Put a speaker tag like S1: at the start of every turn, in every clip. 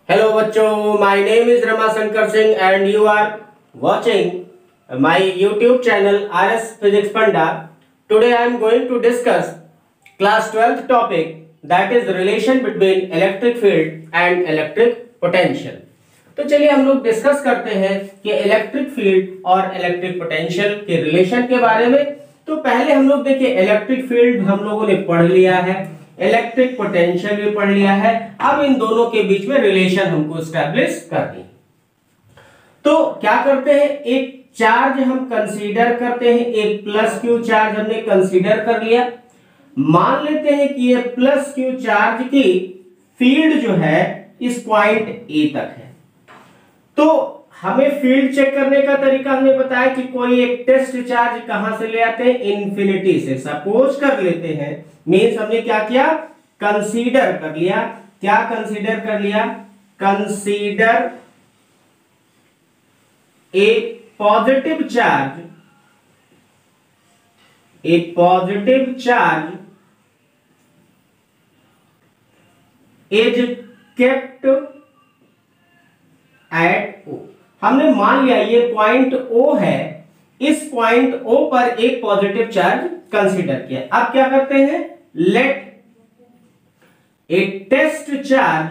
S1: Hello बच्चों, my name is Ramashankar Singh and you are watching my YouTube channel RS Physics Panda. Today I am going to discuss class 12th topic, that is relation between electric field and electric potential. तो चलिए हम लोग discuss करते हैं कि electric field और electric potential के relation के बारे में। तो पहले हम लोग देखिए, इलेक्ट्रिक फील्ड हम लोगों ने पढ़ लिया है, इलेक्ट्रिक पोटेंशियल भी पढ़ लिया है। अब इन दोनों के बीच में रिलेशन हमको एस्टैब्लिश करनी है। तो क्या करते हैं, एक चार्ज हम कंसीडर करते हैं, एक प्लस क्यू चार्ज हमने कंसीडर कर लिया। मान लेते हैं कि ये प्लस क्यू चार्ज की फील्ड जो है इस पॉइंट ए तक है। तो हमें फील्ड चेक करने का तरीका हमने बताया कि कोई एक टेस्ट चार्ज कहां से ले आते हैं, इन्फिनिटी से। सपोज कर लेते हैं, मींस हमने क्या किया, कंसीडर कर लिया। क्या कंसीडर कर लिया, consider a positive charge, a positive charge is kept at O. हमने मान लिया ये पॉइंट ओ है, इस पॉइंट ओ पर एक पॉजिटिव चार्ज कंसीडर किया। अब क्या करते हैं, let a test charge,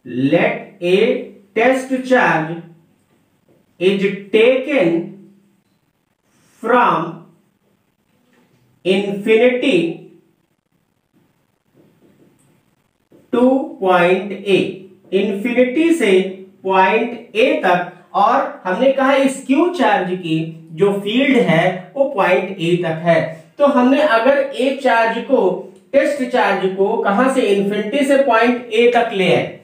S1: let a test charge is taken from infinity to point A, infinity से पॉइंट ए तक। और हमने कहा इस क्यू चार्ज की जो फील्ड है वो पॉइंट ए तक है। तो हमने अगर ए चार्ज को, टेस्ट चार्ज को कहां से, इंफिनिटी से पॉइंट ए तक ले आए,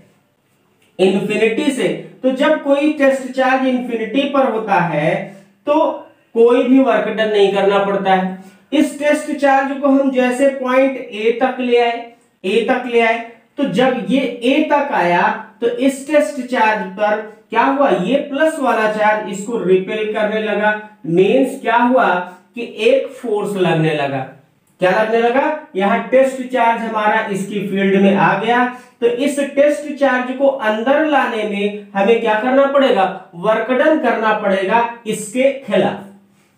S1: इंफिनिटी से। तो जब कोई टेस्ट चार्ज इंफिनिटी पर होता है तो कोई भी वर्क डन नहीं करना पड़ता है। इस टेस्ट चार्ज को हम जैसे पॉइंट ए तक ले आए, ए तक ले आए, तो जब ये ए तक आया तो इस टेस्ट चार्ज पर क्या हुआ, ये प्लस वाला चार्ज इसको रिपेल करने लगा। मींस क्या हुआ कि एक फोर्स लगने लगा। क्या लगने लगा, यहां टेस्ट चार्ज हमारा इसकी फील्ड में आ गया। तो इस टेस्ट चार्ज को अंदर लाने में हमें क्या करना पड़ेगा, वर्क डन करना पड़ेगा इसके खिलाफ।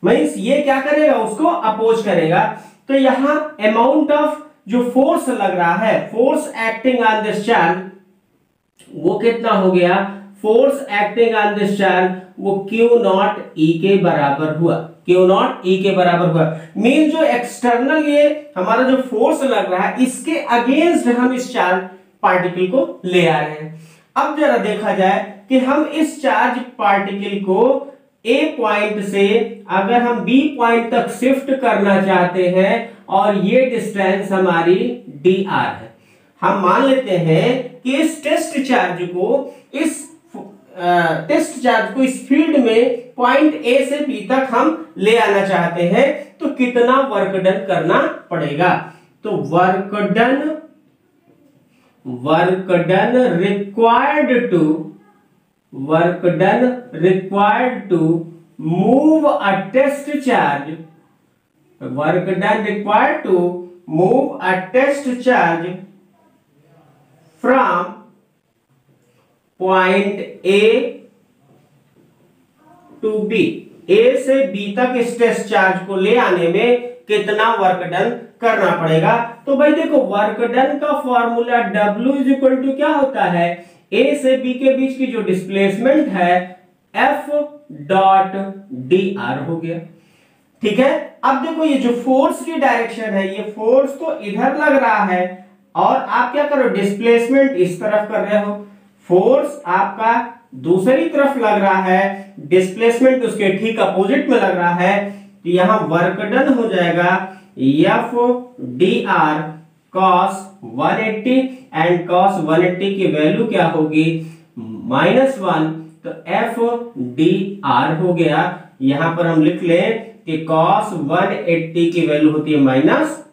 S1: मींस ये क्या करेगा, उसको अपोज करेगा। तो यहां अमाउंट ऑफ जो फोर्स लग रहा है, force acting on this charge, वो कितना हो गया, force acting on this charge वो Q नॉट E के बराबर हुआ, Q नॉट E के बराबर हुआ। मीन जो एक्सटर्नल ये हमारा जो फोर्स लग रहा है इसके अगेंस्ट हम इस चार्ज पार्टिकल को ले आ रहे हैं। अब जरा देखा जाए कि हम इस चार्ज पार्टिकल को A पॉइंट से अगर हम B पॉइंट तक शिफ्ट करना चाहते हैं और ये डिस्टेंस हमारी dr है। हम मान लेते हैं कि इस टेस्ट चार्ज को इस फील्ड में पॉइंट ए से बी तक हम ले आना चाहते हैं, तो कितना वर्क डन करना पड़ेगा। तो work done required to move a test charge, work done required to move a test charge from point A to B, A से बी तक इस टेस्ट चार्ज को ले आने में कितना वर्क डन करना पड़ेगा। तो भाई देखो, वर्क डन का formula W is equal to क्या होता है, ए से बी के बीच की जो डिस्प्लेसमेंट है F डॉट dr हो गया। ठीक है। अब देखो ये जो फोर्स की डायरेक्शन है, ये फोर्स तो इधर लग रहा है और आप क्या करो, डिस्प्लेसमेंट इस तरफ कर रहे हो। फोर्स आपका दूसरी तरफ लग रहा है, डिस्प्लेसमेंट उसके ठीक अपोजिट में लग रहा है। तो यहां वर्क डन हो जाएगा F dr cos 180, and cos 180 की वैल्यू क्या होगी, -1। तो F dr हो गया। यहां पर हम लिख लें कि cos 180 की वैल्यू होती है माइनस।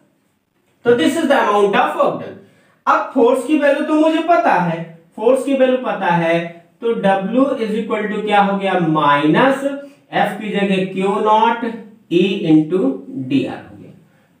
S1: तो this is the amount of work done. अब फोर्स की वैल्यू तो मुझे पता है, फोर्स की वैल्यू पता है, तो W इज इक्वल टू क्या हो गया, माइनस F की जगह Q naught E into dr हो गया।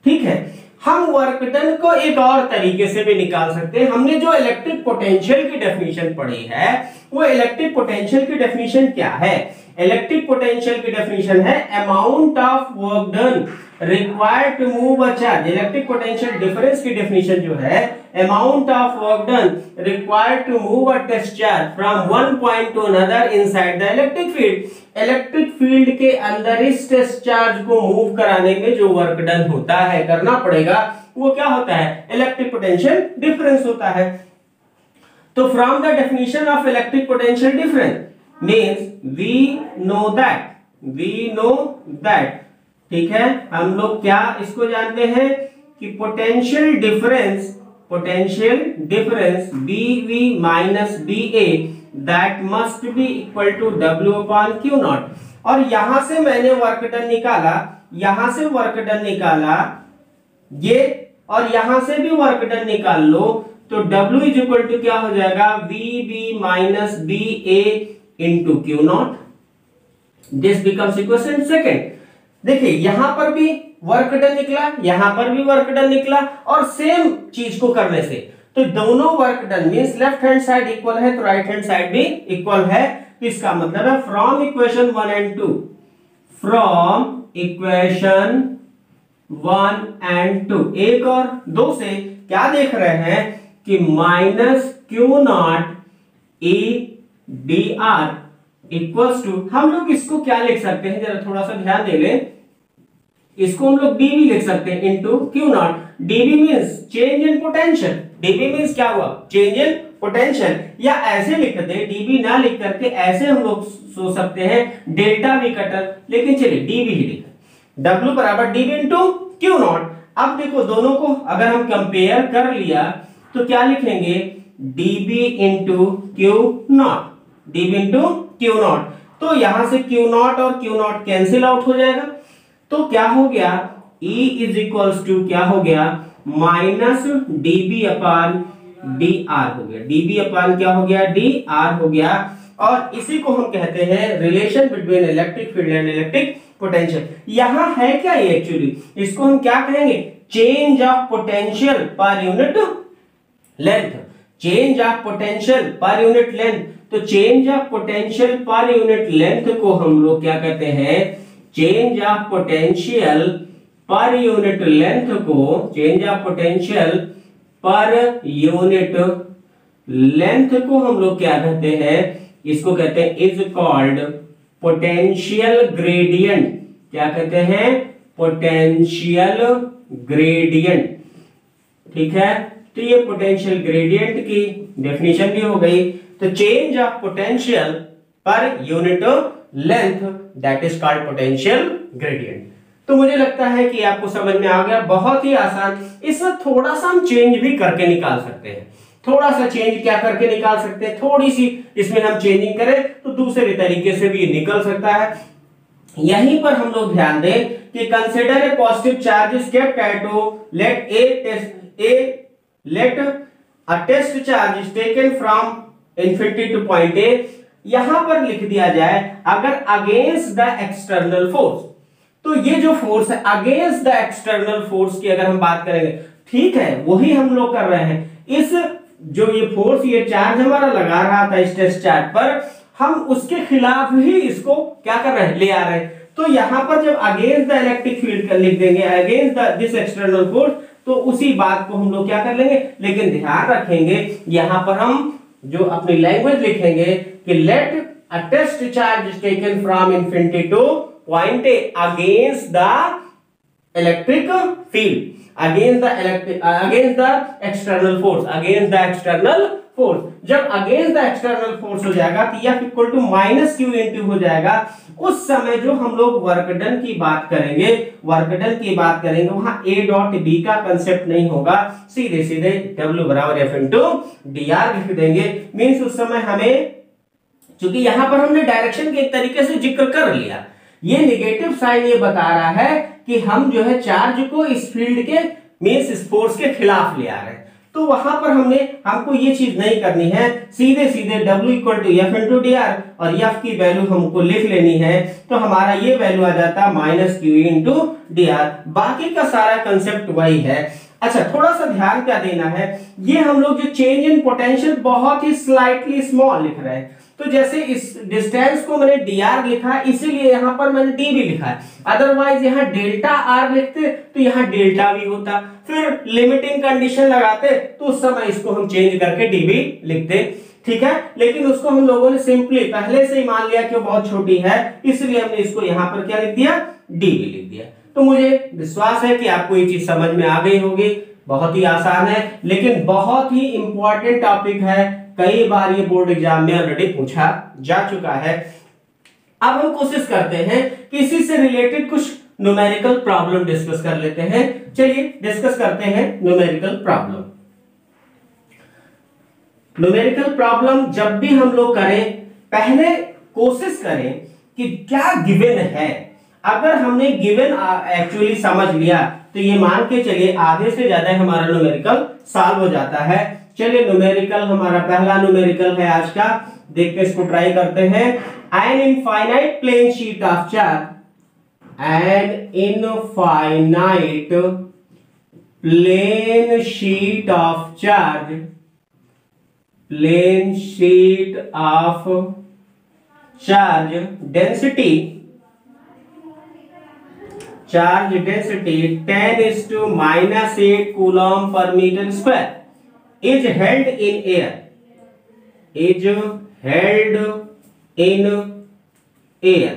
S1: ठीक है। हम वर्क डन को एक और तरीके से भी निकाल सकते हैं। हमने जो इलेक्ट्रिक पोटेंशियल की डेफिनेशन पढ़ी है, वो इलेक्ट्रिक पोटेंशियल की डेफिनेशन क्या है? इलेक्ट्रिक पोटेंशियल की डेफिनेशन है amount of work done required to move a charge. Electric potential difference की डेफिनेशन जो है amount of work done required to move a test charge from one point to another inside the electric field. Electric field के अंदर इस test charge को move कराने में जो वर्क डन होता है, करना पड़ेगा, वो क्या होता है? इलेक्ट्रिक पोटेंशियल डिफरेंस होता है। तो from the definition of electric potential difference means we know that, ठीक है, हम लोग क्या इसको जानते हैं कि potential difference BV minus BA that must be equal to W upon Q naught. और यहां से मैंने वर्क डन निकाला, यहां से वर्क डन निकाला ये, और यहां से भी वर्क डन निकाल लो, तो W इज इक्वल टू क्या हो जाएगा? VB minus BA into Q not. This becomes equation second. देखिए यहां पर भी वर्क डन निकला, यहां पर भी वर्क डन निकला, और सेम चीज को करने से तो दोनों work done means left hand side equal है तो राइट हैंड साइड भी इक्वल है। तो इसका मतलब है from equation 1 and 2, from equation 1 and 2, एक और दो से क्या देख रहे हैं कि minus Q naught E dr equals to, हम लोग इसको क्या लिख सकते हैं, जरा थोड़ा सा ध्यान दे लें, इसको हम लोग dV लिख सकते हैं into Q not. dV means change in potential, dV means क्या हुआ? Change in potential. या ऐसे लिख दे, dV ना लिख करके ऐसे हम लोग सोच सकते हैं डेल्टा V कटर, लेकिन चलिए dV ही लिखा, W बराबर dV इंटू Q नॉट। अब देखो दोनों को अगर हम कंपेयर कर लिया तो क्या लिखेंगे? dB into Q not, dB into Q not. तो यहां से Q नॉट और Q नॉट कैंसिल आउट हो जाएगा, तो क्या हो गया? E इज इक्वल्स टू क्या हो गया? माइनस dB अपान dr हो गया, dB अपान क्या हो गया? dr हो गया। और इसी को हम कहते हैं relation between electric field and electric potential. यहां है क्या ये एक्चुअली? इसको हम क्या कहेंगे? Change of potential per unit length, change of potential per unit length. तो change of potential per unit length को हम लोग क्या कहते हैं? Change of potential per unit length को, change of potential per unit length को हम लोग क्या कहते हैं? इसको कहते हैं इज कॉल्ड पोटेंशियल ग्रेडियंट। क्या कहते हैं? पोटेंशियल ग्रेडियंट, ठीक है। तो ये पोटेंशियल ग्रेडियंट की डेफिनेशन भी हो गई। तो change of potential per unit length that is called potential gradient. तो मुझे लगता है कि आपको समझ में आ गया, बहुत ही आसान। इसमें थोड़ा सा हम चेंज भी करके निकाल सकते हैं, थोड़ा सा चेंज क्या करके निकाल सकते हैं, थोड़ी सी इसमें हम चेंजिंग करें तो दूसरे तरीके से भी निकल सकता है। यहीं पर हम लोग ध्यान दें कि consider a positive charge is kept eight O, let a test charge is taken from infinity to point A। यहां पर लिख दिया जाए अगर अगेंस्ट द एक्सटर्नल फोर्स, तो ये जो फोर्स है अगेंस्ट द एक्सटर्नल फोर्स की अगर हम बात करेंगे, ठीक है, वही हम लोग कर रहे हैं। इस जो ये फोर्स, ये चार्ज हमारा लगा रहा था इस टेस्ट चार्ज पर, हम उसके खिलाफ ही इसको क्या कर रहे हैं? ले आ रहे हैं। तो यहां पर जब अगेंस्ट द इलेक्ट्रिक फील्ड का लिख देंगे, अगेंस्ट दिस एक्सटर्नल फोर्स, तो उसी बात को हम लोग क्या कर लेंगे, लेकिन ध्यान रखेंगे यहां पर हम जो अपनी लैंग्वेज लिखेंगे कि let a test charge is taken from infinity to point A against the electric field, against the external force, against the external force. जब अगेंस्ट द एक्सटर्नल फोर्स हो जाएगा तो F equal to minus Q into हो जाएगा। उस समय जो हम लोग वर्क डन की बात करेंगे, वहां A डॉट B का कंसेप्ट नहीं होगा, सीधे सीधे W बराबर F इंटू dr लिख देंगे। मीन्स उस समय हमें, क्योंकि यहां पर हमने डायरेक्शन के एक तरीके से जिक्र कर लिया, ये नेगेटिव साइन ये बता रहा है कि हम जो है चार्ज को इस फील्ड के मींस इस फोर्स के खिलाफ ले आ रहे हैं। तो वहां पर हमको ये चीज नहीं करनी है, सीधे सीधे W equal to F into D R, और एफ की वैल्यू हमको लिख लेनी है। तो हमारा ये वैल्यू आ जाता है minus Q into D are. बाकी का सारा कंसेप्ट वही है। अच्छा, थोड़ा सा ध्यान क्या देना है, ये हम लोग जो चेंज इन पोटेंशियल बहुत ही स्लाइटली स्मॉल लिख रहे हैं। तो जैसे इस डिस्टेंस को मैंने dr लिखा है, इसीलिए यहां पर मैंने dv लिखा है। अदरवाइज यहां डेल्टा r लिखते तो यहां डेल्टा v होता, फिर लिमिटिंग कंडीशन लगाते तो उस समय इसको हम चेंज करके dv लिखते, ठीक है। लेकिन उसको हम लोगों ने सिंपली पहले से ही मान लिया कि वो बहुत छोटी है, इसलिए हमने इसको यहां पर क्या लिख दिया, dv लिख दिया। तो मुझे विश्वास है कि आपको ये चीज समझ में आ गई होगी। बहुत ही आसान है, लेकिन बहुत ही इंपॉर्टेंट टॉपिक है। कई बार ये बोर्ड एग्जाम में ऑलरेडी पूछा जा चुका है। अब हम कोशिश करते हैं कि इसी से रिलेटेड कुछ न्यूमेरिकल प्रॉब्लम डिस्कस कर लेते हैं। चलिए डिस्कस करते हैं न्यूमेरिकल प्रॉब्लम। न्यूमेरिकल प्रॉब्लम जब भी हम लोग करें, पहले कोशिश करें कि क्या गिवन है। अगर हमने गिवन एक्चुअली समझ लिया तो ये मान के चलिए आधे से ज्यादा हमारा न्यूमेरिकल सॉल्व हो जाता है। चलिए न्यूमेरिकल हमारा पहला न्यूमेरिकल है आज का, देख के इसको ट्राई करते हैं। An infinite plane sheet of charge, an infinite plane sheet of charge, plane sheet of charge density, charge density 10⁻⁸ coulomb per metre square is held in air, is held in air,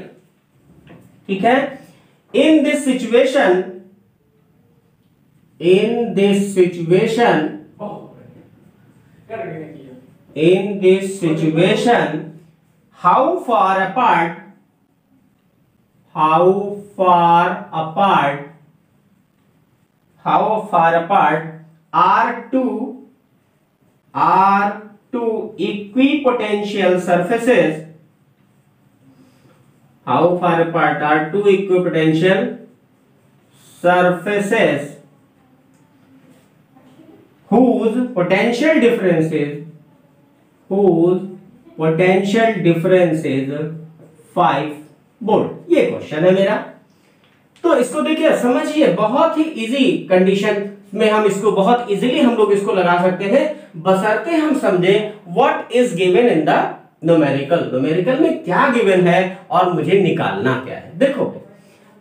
S1: ठीक है। in this situation how far apart are two equipotential surfaces, how far apart are two equipotential surfaces whose potential difference is 5 volt. ये question है मेरा। तो इसको देखिए, समझिए, बहुत ही इजी कंडीशन में हम इसको बहुत इजीली हम लोग इसको लगा सकते हैं, बशर्ते हम समझे what is given in the numerical. Numerical में क्या गिवन है और मुझे निकालना क्या है। देखो,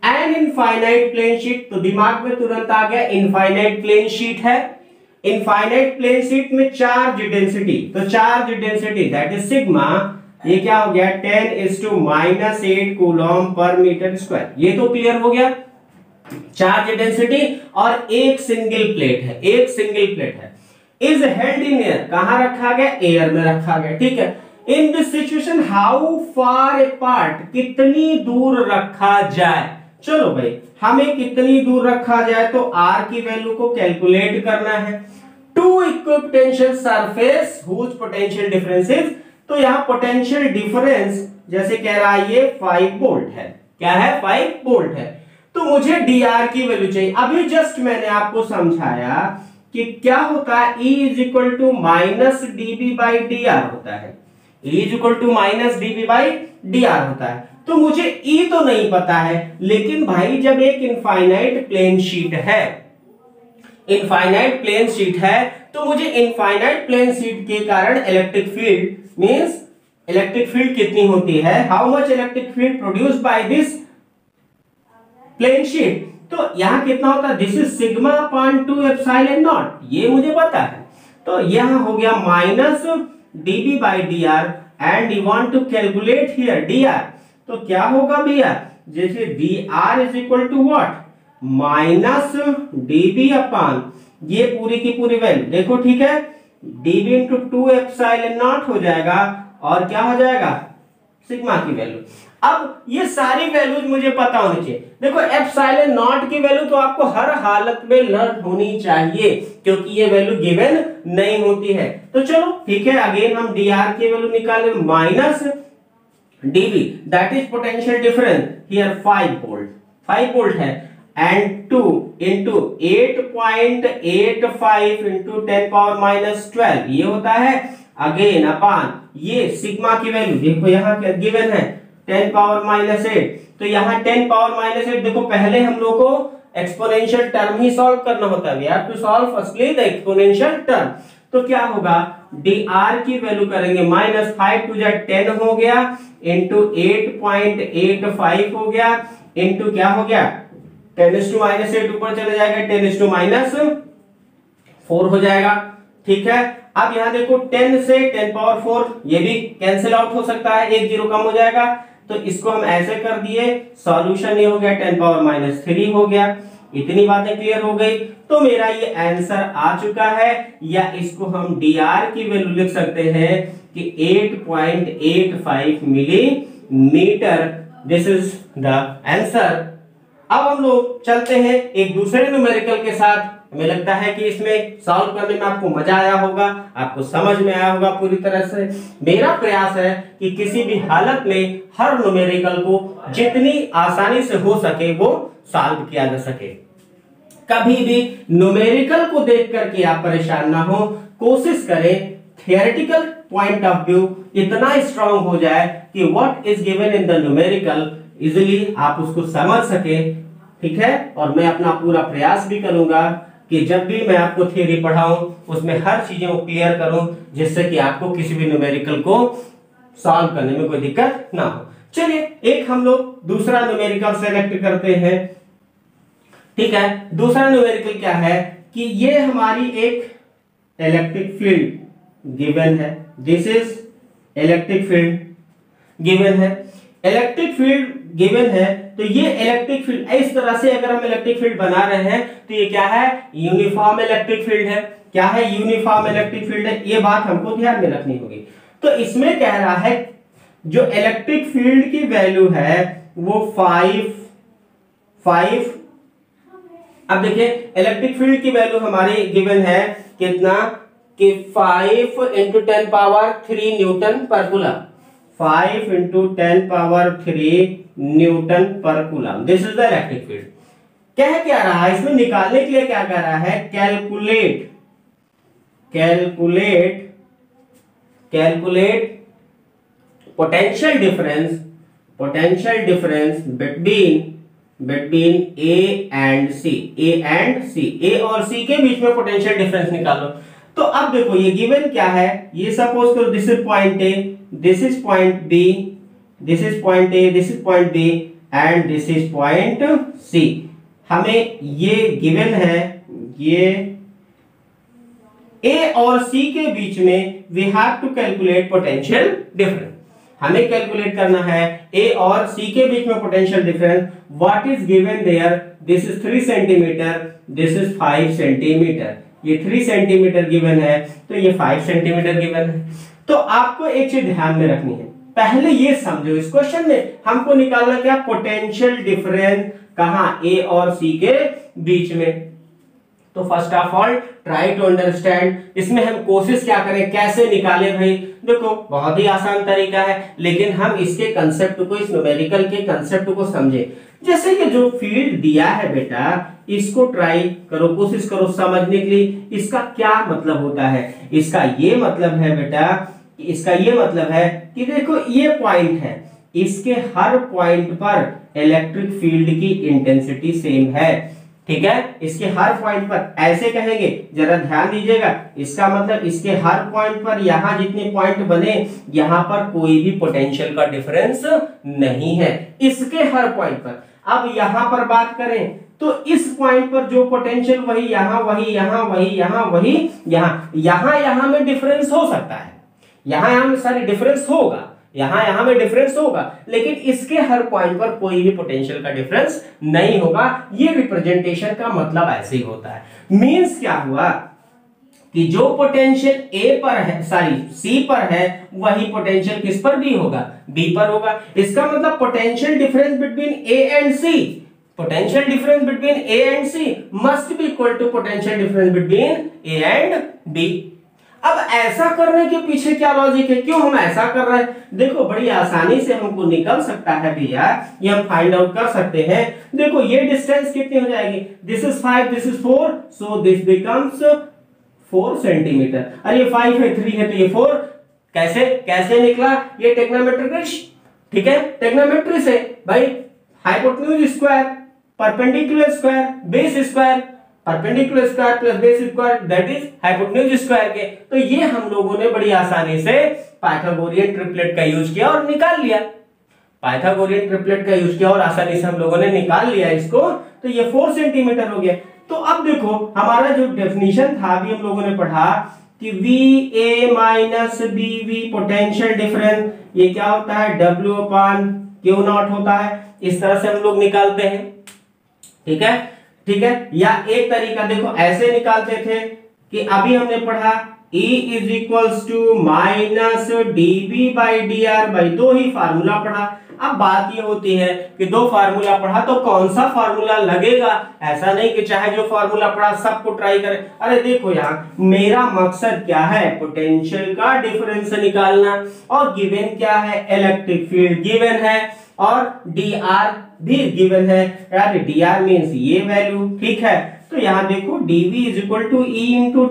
S1: एन इनफाइनाइट प्लेन शीट, तो दिमाग में तुरंत आ गया इनफाइनाइट प्लेन शीट है। इनफाइनाइट प्लेन शीट में चार्ज डेंसिटी, तो charge density that is sigma, ये क्या हो गया 10⁻⁸ कूलम पर मीटर स्क्वायर। ये तो क्लियर हो गया, चार्ज डेंसिटी, और एक सिंगल प्लेट है, इज हेल्ड इन एयर, कहां रखा गया, एयर में रखा गया, ठीक है। In this situation how far apart, कितनी दूर रखा जाए। चलो भाई, हमें कितनी दूर रखा जाए, तो आर की वैल्यू को कैलकुलेट करना है। Two equipotential surface whose potential differences, तो यहां पोटेंशियल डिफरेंस जैसे कह रहा है ये 5 वोल्ट है। क्या है, 5 वोल्ट है। तो मुझे dr की वैल्यू चाहिए। अभी जस्ट मैंने आपको समझाया कि क्या होता है, E is equal to minus dB by dr होता है, E is equal to minus dB by dr होता है। तो मुझे E तो नहीं पता है, लेकिन भाई जब एक इनफाइनाइट प्लेन शीट है, तो मुझे इनफाइनाइट प्लेन शीट के कारण electric field means electric field कितनी होती है, how much electric field produced by this plane sheet, तो यहां कितना होता है, this is sigma upon 2 epsilon naught, ये मुझे पता है। तो यहां हो गया minus dB by dr and you want to calculate here dr, तो क्या होगा भैया, जैसे dr is equal to what, minus dB upon ये पूरी की पूरी वैल्यू देखो, ठीक है, dB इंटू 2 एप्सिलॉन नॉट हो जाएगा, और क्या हो जाएगा, सिग्मा की वैल्यू। अब ये सारी वैल्यूज मुझे पता होनी चाहिए। देखो एप्सिलॉन नॉट की वैल्यू तो आपको हर हालत में लर्न होनी चाहिए, क्योंकि ये वैल्यू गिवन नहीं होती है। तो चलो ठीक है, अगेन हम dr की वैल्यू निकाले, minus dB that is potential difference here 5 volt है। and 2 into 8.85 into 10 power minus 12 ये होता है अगेन अपान ये सिग्मा की वैल्यू देखो यहाँ क्या गिवन है 10 पावर माइनस 8 तो यहाँ 10 पावर माइनस 8 देखो पहले हम लोग को एक्सपोनेंशियल टर्म ही सॉल्व करना होता है we have to solve firstly the exponential term तो क्या होगा dr की वैल्यू करेंगे माइनस 5 टू जा 10 हो गया इंटू 8.85 हो गया इंटू क्या हो गया 10⁻⁸ ऊपर चले जाएगा 10⁻⁴ हो जाएगा ठीक है। अब यहाँ देखो 10 से 10 पावर 4 ये भी कैंसिल आउट हो सकता है एक जीरो कम हो जाएगा तो इसको हम ऐसे कर दिए सॉल्यूशन ये हो गया 10 पावर माइनस 3 हो गया। इतनी बातें क्लियर हो गई तो मेरा ये आंसर आ चुका है या इसको हम dr की वैल्यू लिख सकते हैं कि 8.85 millimetre this is the answer. अब हम लोग चलते हैं एक दूसरे न्यूमेरिकल के साथ हमें लगता है कि इसमें सॉल्व करने में आपको मजा आया होगा आपको समझ में आया होगा पूरी तरह से। मेरा प्रयास है कि किसी भी हालत में हर न्यूमेरिकल को जितनी आसानी से हो सके वो सॉल्व किया जा सके। कभी भी न्यूमेरिकल को देख करके आप परेशान ना हो कोशिश करें थियोरेटिकल पॉइंट ऑफ व्यू इतना स्ट्रांग हो जाए कि what is given in the numerical easily आप उसको समझ सके ठीक है। और मैं अपना पूरा प्रयास भी करूंगा कि जब भी मैं आपको थ्योरी पढ़ाऊं उसमें हर चीजें को क्लियर करूं जिससे कि आपको किसी भी न्यूमेरिकल को सॉल्व करने में कोई दिक्कत ना हो। चलिए एक हम लोग दूसरा न्यूमेरिकल सेलेक्ट करते हैं ठीक है। दूसरा न्यूमेरिकल क्या है कि ये हमारी एक इलेक्ट्रिक फील्ड गिवन है this is electric field given है इलेक्ट्रिक फील्ड गिवन है तो ये इलेक्ट्रिक फील्ड इस तरह से अगर हम इलेक्ट्रिक फील्ड बना रहे हैं तो ये क्या है यूनिफॉर्म इलेक्ट्रिक फील्ड है। क्या है यूनिफॉर्म इलेक्ट्रिक फील्ड है ये बात हमको ध्यान में रखनी होगी। तो इसमें कह रहा है जो इलेक्ट्रिक फील्ड की वैल्यू है वो 5 अब देखिए इलेक्ट्रिक फील्ड की वैल्यू हमारी गिवन है कितना कि 5 into 10 पावर 3 न्यूटन पर कूलम 5 into 10 पावर 3 न्यूटन पर coulomb this is the electric field. क्या रहा है इसमें निकालने के लिए क्या कह रहा है calculate potential difference between A and C A और सी के बीच में पोटेंशियल डिफरेंस निकालो। तो अब देखो ये गिवन क्या है ये सपोज करो this is point A this is point B this is point A this is point B and this is point C. हमें ये गिवन है ये ए और सी के बीच में we have to calculate potential difference. हमें कैलकुलेट करना है ए और सी के बीच में potential difference what is given there this is 3 centimetre this is 5 centimetre ये 3 सेंटीमीटर गिवन है तो ये 5 सेंटीमीटर गिवन है। तो आपको एक चीज ध्यान में रखनी है पहले ये समझो इस क्वेश्चन में हमको निकालना क्या पोटेंशियल डिफरेंस कहां ए और सी के बीच में। तो first of all try to understand इसमें हम कोशिश क्या करें कैसे निकाले भाई। देखो बहुत ही आसान तरीका है लेकिन हम इसके कंसेप्ट को इस न्यूमेरिकल के कंसेप्ट को समझे। जैसे ये जो फील्ड दिया है बेटा इसको ट्राई करो कोशिश करो समझने के लिए इसका क्या मतलब होता है। इसका ये मतलब है बेटा इसका ये मतलब है कि देखो ये पॉइंट है इसके हर पॉइंट पर इलेक्ट्रिक फील्ड की इंटेंसिटी सेम है ठीक है। इसके हर पॉइंट पर ऐसे कहेंगे जरा ध्यान दीजिएगा इसका मतलब इसके हर पॉइंट पर यहां जितने पॉइंट बने यहां पर कोई भी पोटेंशियल का डिफरेंस नहीं है इसके हर पॉइंट पर। अब यहां पर बात करें तो इस पॉइंट पर जो पोटेंशियल वही यहां वही यहां वही यहां वही यहां में डिफरेंस हो सकता है यहां में सारी डिफरेंस होगा यहां में डिफरेंस होगा लेकिन इसके हर पॉइंट पर कोई भी पोटेंशियल का डिफरेंस नहीं होगा। ये रिप्रेजेंटेशन का मतलब ऐसे ही होता है। मींस क्या हुआ कि जो पोटेंशियल ए पर है सी पर है वही पोटेंशियल किस पर भी होगा बी पर होगा। इसका मतलब potential difference between A and C potential difference between A and C must be equal to potential difference between A and B। अब ऐसा करने के पीछे क्या लॉजिक है, क्यों हम ऐसा कर रहे हैं? देखो बड़ी आसानी से हमको निकल सकता है भैया, ये हम फाइंड आउट कर सकते हैं। देखो ये डिस्टेंस कितनी हो जाएगी, this is 5 this is 4, so this becomes 4 centimetre. अरे ये 5 है 3 है तो ये 4 कैसे निकला, ये टेक्नोमेट्री, ठीक है, टेक्नोमेट्री से भाई hypotenuse square perpendicular square base square, perpendicular square plus base square that is hypotenuse square के। तो ये हम लोगों ने बड़ी आसानी से पाइथागोरियन ट्रिपलेट का यूज किया और निकाल लिया, पाइथागोरियन ट्रिपलेट का यूज किया और आसानी से हम लोगों ने निकाल लिया इसको। तो ये 4 सेंटीमीटर हो गया। तो अब देखो हमारा जो डेफिनेशन था अभी हम लोगों ने पढ़ा कि VA minus BV potential difference, ये क्या होता है, W/Q0 होता है। इस तरह से हम लोग निकालते हैं, ठीक है, ठीक है। या एक तरीका देखो ऐसे निकालते थे कि अभी हमने पढ़ा E is equals to minus dB/dR by 2 ही फार्मूला पढ़ा। अब बात ये होती है कि 2 फार्मूला पढ़ा तो कौन सा फार्मूला लगेगा, ऐसा नहीं कि चाहे जो फार्मूला पढ़ा सबको ट्राई करें। अरे देखो यहाँ मेरा मकसद क्या है, पोटेंशियल का डिफरेंस निकालना, और गिवन क्या है, इलेक्ट्रिक फील्ड गिवन है और dr भी गिवन है। यार dr मींस ये वैल्यू, ठीक है। तो यहाँ देखो dV is equal to E into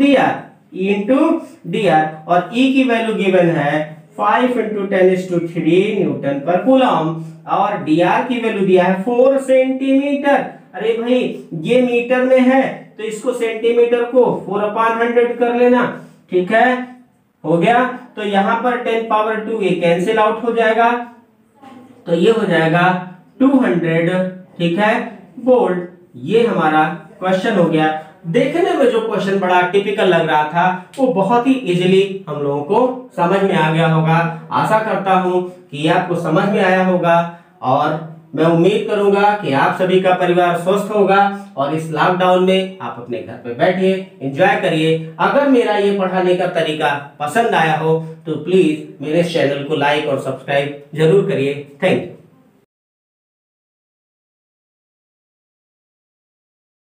S1: dr, और E की वैल्यू गिवन है 5 × 10⁻³ न्यूटन पर कूलम, और dr की वैल्यू दिया है 4 सेंटीमीटर। अरे भाई ये मीटर में है तो इसको सेंटीमीटर को 4/100 कर लेना, ठीक है, हो गया। तो यहाँ पर 10⁻² ये कैंसिल आउट हो जाएगा, तो ये हो जाएगा 200, ठीक है, वोल्ट। ये हमारा क्वेश्चन हो गया। देखने में जो क्वेश्चन बड़ा टिपिकल लग रहा था वो बहुत ही इजीली हम लोगों को समझ में आ गया होगा। आशा करता हूं कि आपको समझ में आया होगा, और मैं उम्मीद करूंगा कि आप सभी का परिवार स्वस्थ होगा और इस लॉकडाउन में आप अपने घर पे बैठिए, एंजॉय करिए। अगर मेरा ये पढ़ाने का तरीका पसंद आया हो तो प्लीज मेरे चैनल को लाइक और सब्सक्राइब जरूर करिए। Thank you.